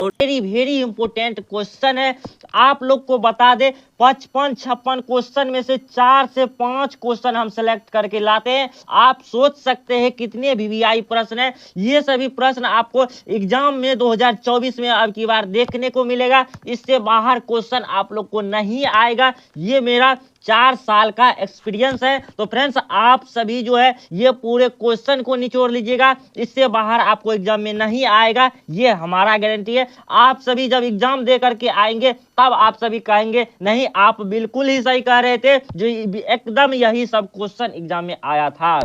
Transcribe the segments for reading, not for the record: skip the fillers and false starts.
Very very important question है। आप लोग को बता दे 55-56 क्वेश्चन में से 4 से 5 क्वेश्चन हम सेलेक्ट करके लाते हैं। आप सोच सकते हैं कितने वीवीआई प्रश्न है। ये सभी प्रश्न आपको एग्जाम में 2024 में अब की बार देखने को मिलेगा। इससे बाहर क्वेश्चन आप लोग को नहीं आएगा। ये मेरा 4 साल का एक्सपीरियंस है। तो फ्रेंड्स आप सभी जो है ये पूरे क्वेश्चन को निचोड़ लीजिएगा, इससे बाहर आपको एग्जाम में नहीं आएगा, ये हमारा गारंटी है। आप सभी जब एग्जाम दे करके आएंगे तब आप सभी कहेंगे नहीं आप बिल्कुल ही सही कह रहे थे, जो एकदम यही सब क्वेश्चन एग्जाम में आया था।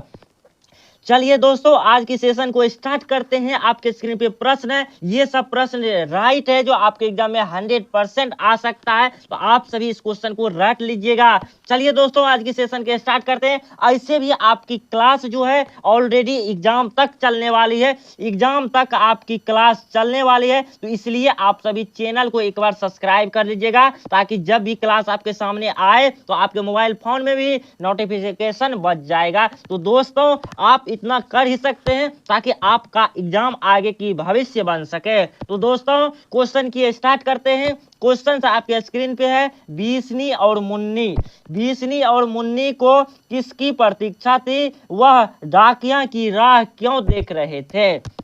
चलिए दोस्तों आज की सेशन को स्टार्ट करते हैं। आपके स्क्रीन पे प्रश्न है, ये सब प्रश्न राइट है जो आपके एग्जाम में 100% आ सकता है। तो आप सभी इस क्वेश्चन को रट लीजिएगा। चलिए दोस्तों आज की सेशन के स्टार्ट करते हैं। ऐसे भी आपकी क्लास जो है ऑलरेडी एग्जाम तक चलने वाली है, एग्जाम तक आपकी क्लास चलने वाली है। तो इसलिए आप सभी चैनल को एक बार सब्सक्राइब कर लीजिएगा, ताकि जब भी क्लास आपके सामने आए तो आपके मोबाइल फोन में भी नोटिफिकेशन बज जाएगा। तो दोस्तों आप इतना कर ही सकते हैं ताकि आपका एग्जाम आगे की भविष्य बन सके। तो दोस्तों क्वेश्चन की स्टार्ट करते हैं। क्वेश्चन आपके स्क्रीन पे है, बीसनी और मुन्नी। बीसनी और मुन्नी को किसकी प्रतीक्षा थी, वह डाकिया की राह क्यों देख रहे थे।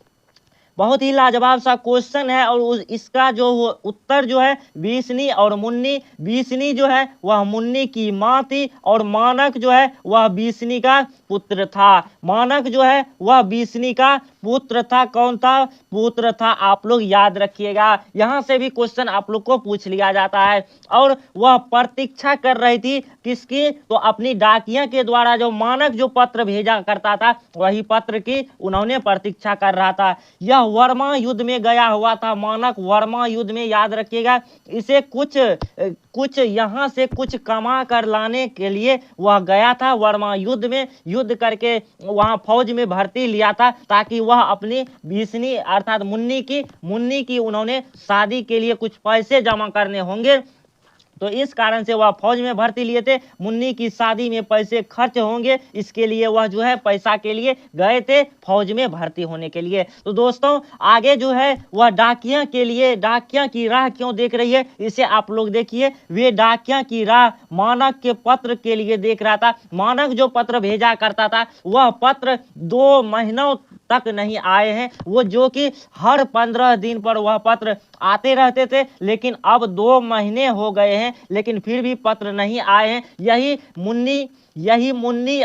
बहुत ही लाजवाब सा क्वेश्चन है और इसका जो उत्तर जो है बीसनी और मुन्नी। बीसनी जो है वह मुन्नी की माँ थी और मानक जो है वह बीसनी का पुत्र था। मानक जो है वह बीसनी का पुत्र था। कौन था, पुत्र था। आप लोग याद रखिएगा, यहाँ से भी क्वेश्चन आप लोग को पूछ लिया जाता है। और वह प्रतीक्षा कर रही थी किसकी, तो अपनी डाकिया के द्वारा जो मानक जो पत्र भेजा करता था वही पत्र की उन्होंने प्रतीक्षा कर रहा था। यह वर्मा युद्ध में गया हुआ था। मानक वर्मा युद्ध में, याद रखिएगा, इसे कुछ यहाँ से कुछ कमा कर लाने के लिए वह गया था वर्मा युद्ध में। युद्ध करके वहां फौज में भर्ती लिया था ताकि वह अपनी बीसनी अर्थात मुन्नी की उन्होंने शादी के लिए कुछ पैसे जमा करने होंगे, तो इस कारण से वह फौज में भर्ती लिए थे। मुन्नी की शादी में पैसे खर्च होंगे, इसके लिए वह जो है पैसा के लिए गए थे फौज में भर्ती होने के लिए। तो दोस्तों आगे जो है वह डाकिया के लिए डाकिया की राह क्यों देख रही है, इसे आप लोग देखिए। वे डाकिया की राह मानक के पत्र के लिए देख रहा था। मानक जो पत्र भेजा करता था वह पत्र 2 महीनों तक नहीं आए हैं, वो जो कि हर 15 दिन पर वह पत्र आते रहते थे, लेकिन अब 2 महीने हो गए हैं लेकिन फिर भी पत्र नहीं आए हैं। यही मुन्नी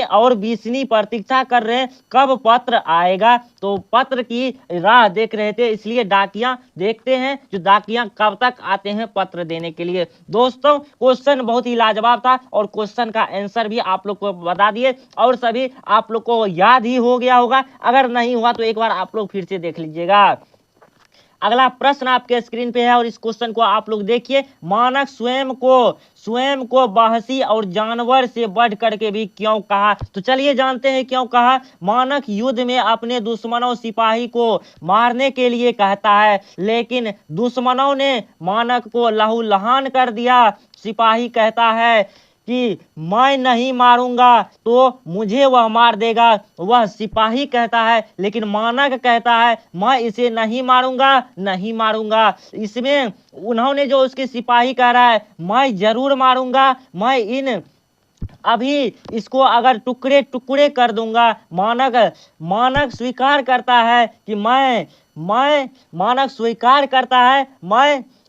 और बीसनी प्रतीक्षा कर रहे हैं कब पत्र आएगा। तो पत्र की राह देख रहे थे, इसलिए डाकिया देखते हैं जो डाकिया कब तक आते हैं पत्र देने के लिए। दोस्तों क्वेश्चन बहुत ही लाजवाब था और क्वेश्चन का आंसर भी आप लोग को बता दिए और सभी आप लोग को याद ही हो गया होगा। अगर नहीं हुआ तो एक बार आप लोग फिर से देख लीजिएगा। अगला प्रश्न आपके स्क्रीन पे है और इस क्वेश्चन को आप लोग देखिए। मानक स्वयं को बहसी और जानवर से बढ़ करके भी क्यों कहा। तो चलिए जानते हैं क्यों कहा। मानक युद्ध में अपने दुश्मनों सिपाही को मारने के लिए कहता है, लेकिन दुश्मनों ने मानक को लहूलुहान कर दिया। सिपाही कहता है कि मैं नहीं मारूंगा तो मुझे वह मार देगा। वह सिपाही कहता है, लेकिन मानक कहता है मैं इसे नहीं मारूंगा। इसमें उन्होंने जो उसके सिपाही कह रहा है मैं जरूर मारूंगा, मैं अभी इसको अगर टुकड़े टुकड़े कर दूंगा। मानक स्वीकार करता है कि मैं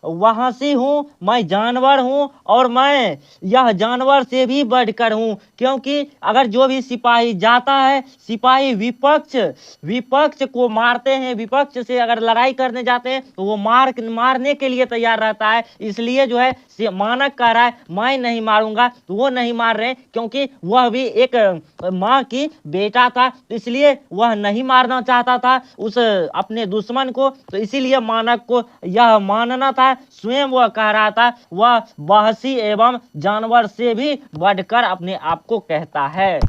वहसी हूँ, मैं जानवर हूँ और मैं यह जानवर से भी बढ़कर हूँ। क्योंकि अगर जो भी सिपाही जाता है, सिपाही विपक्ष को मारते हैं, विपक्ष से अगर लड़ाई करने जाते हैं तो वो मारने के लिए तैयार रहता है। इसलिए जो है मानक कह रहा है मैं नहीं मारूंगा, तो वो नहीं मार रहे क्योंकि वह भी एक माँ की बेटा था, इसलिए वह नहीं मारना चाहता था उस अपने दुश्मन को। तो इसीलिए मानक को यह मानना था। स्वयं वह कह रहा था वह बहसी एवं जानवर से भी बढ़कर अपने आप को कहता है।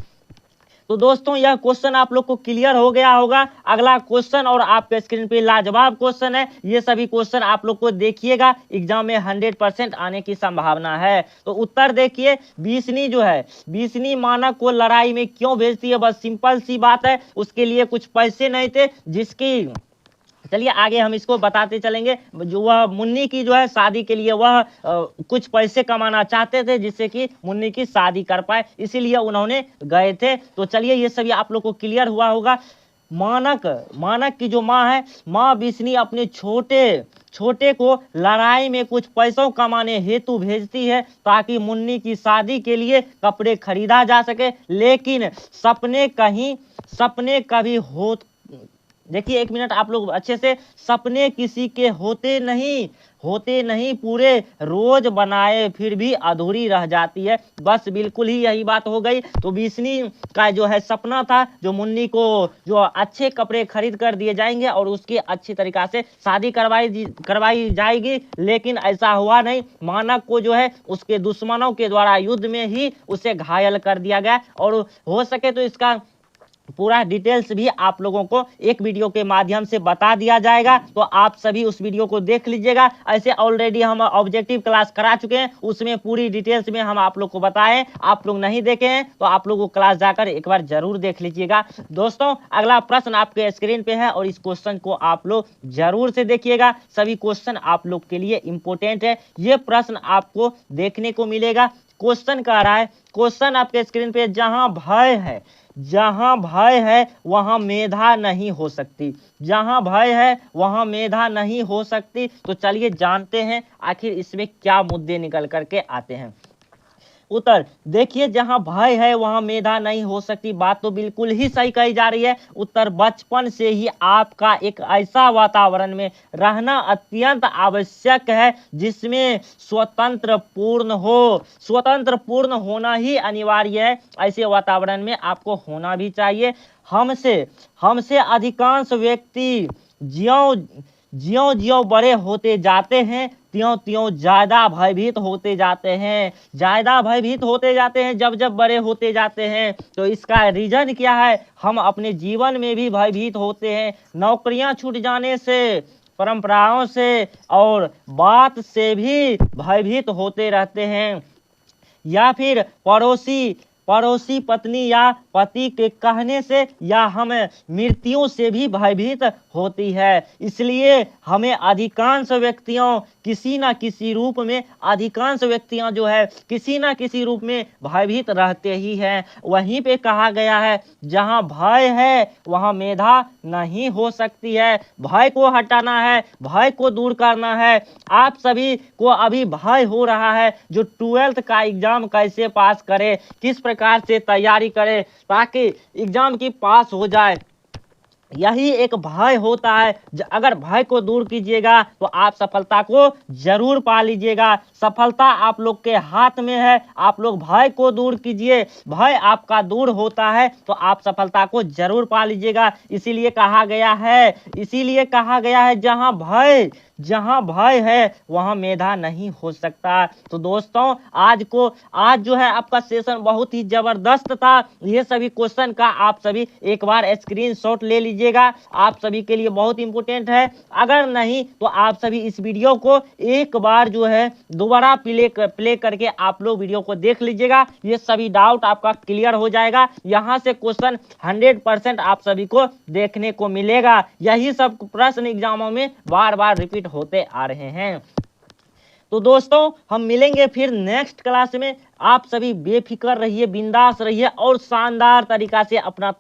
तो दोस्तों यह क्वेश्चन आप लोग को क्लियर हो गया होगा। अगला क्वेश्चन और आपके स्क्रीन पे लाजवाब क्वेश्चन है। ये सभी क्वेश्चन आप लोग को देखिएगा, एग्जाम में 100% आने की संभावना है। तो उत्तर देखिए। बीसनी मानक को लड़ाई में क्यों भेजती है, बस सिंपल सी बात है, उसके लिए कुछ पैसे नहीं थे चलिए आगे हम इसको बताते चलेंगे। जो वह मुन्नी की जो है शादी के लिए वह कुछ पैसे कमाना चाहते थे जिससे कि मुन्नी की शादी कर पाए, इसीलिए उन्होंने गए थे। तो चलिए ये सभी आप लोग को क्लियर हुआ होगा। मानक की जो माँ है, माँ बिस्नी अपने छोटे को लड़ाई में कुछ पैसों कमाने हेतु भेजती है ताकि मुन्नी की शादी के लिए कपड़े खरीदा जा सके। लेकिन सपने कभी हो, देखिए एक मिनट आप लोग अच्छे से, सपने किसी के होते नहीं, पूरे रोज बनाए फिर भी अधूरी रह जाती है। बस बिल्कुल ही यही बात हो गई। तो बिस्नी का जो है सपना था, जो मुन्नी को जो अच्छे कपड़े खरीद कर दिए जाएंगे और उसकी अच्छी तरीका से शादी करवाई जाएगी, लेकिन ऐसा हुआ नहीं। मानक को जो है उसके दुश्मनों के द्वारा युद्ध में ही उसे घायल कर दिया गया। और हो सके तो इसका पूरा डिटेल्स भी आप लोगों को एक वीडियो के माध्यम से बता दिया जाएगा, तो आप सभी उस वीडियो को देख लीजिएगा। ऐसे ऑलरेडी हम ऑब्जेक्टिव क्लास करा चुके हैं, उसमें पूरी डिटेल्स में हम आप लोग को बताएं। आप लोग नहीं देखे हैं तो आप लोगों को क्लास जाकर एक बार जरूर देख लीजिएगा। दोस्तों अगला प्रश्न आपके स्क्रीन पे है और इस क्वेश्चन को आप लोग जरूर से देखिएगा। सभी क्वेश्चन आप लोग के लिए इंपॉर्टेंट है, ये प्रश्न आपको देखने को मिलेगा। क्वेश्चन कह रहा है, क्वेश्चन आपके स्क्रीन पे, जहां भय है वहां मेधा नहीं हो सकती। जहां भय है वहां मेधा नहीं हो सकती। तो चलिए जानते हैं आखिर इसमें क्या मुद्दे निकल करके आते हैं। उत्तर देखिए, जहां भय है वहां मेधा नहीं हो सकती, बात तो बिल्कुल ही सही कही जा रही है। उत्तर बचपन से ही आपका एक ऐसा वातावरण में रहना अत्यंत आवश्यक है जिसमें स्वतंत्र पूर्ण होना ही अनिवार्य है। ऐसे वातावरण में आपको होना भी चाहिए। हमसे अधिकांश व्यक्ति ज्यों बड़े होते जाते हैं त्यों ज्यादा भयभीत होते जाते हैं। जब बड़े होते जाते हैं तो इसका रीजन क्या है? हम अपने जीवन में भी भयभीत होते हैं, नौकरियां छूट जाने से, परंपराओं से और बात से भी भयभीत होते रहते हैं, या फिर पड़ोसी पत्नी या पति के कहने से, या हम मृत्यु से भी भयभीत होती है। इसलिए हमें अधिकांश व्यक्तियां किसी ना किसी रूप में भयभीत रहते ही हैं। वहीं पे कहा गया है जहां भय है वहां मेधा नहीं हो सकती है। भय को हटाना है, भय को दूर करना है। आप सभी को अभी भय हो रहा है जो 12th का एग्जाम कैसे पास करे, किस प्रकार से तैयारी करे ताकि एग्जाम की पास हो जाए, यही एक भय होता है। अगर भय को दूर कीजिएगा तो आप सफलता को जरूर पा लीजिएगा। सफलता आप लोग के हाथ में है, आप लोग भय को दूर कीजिए। भय आपका दूर होता है तो आप सफलता को जरूर पा लीजिएगा। इसीलिए कहा गया है जहां भय है वहां मेधा नहीं हो सकता। तो दोस्तों आज जो है आपका सेशन बहुत ही जबरदस्त था। ये सभी क्वेश्चन का आप सभी एक बार स्क्रीनशॉट ले लीजिएगा, आप सभी के लिए बहुत इंपॉर्टेंट है। अगर नहीं तो आप सभी इस वीडियो को एक बार जो है दोबारा प्ले करके आप लोग वीडियो को देख लीजिएगा। ये सभी डाउट आपका क्लियर हो जाएगा। यहाँ से क्वेश्चन 100% आप सभी को देखने को मिलेगा। यही सब प्रश्न एग्जामों में बार बार रिपीट होते आ रहे हैं। तो दोस्तों हम मिलेंगे फिर नेक्स्ट क्लास में। आप सभी बेफिक्र रहिए, बिंदास रहिए और शानदार तरीका से अपना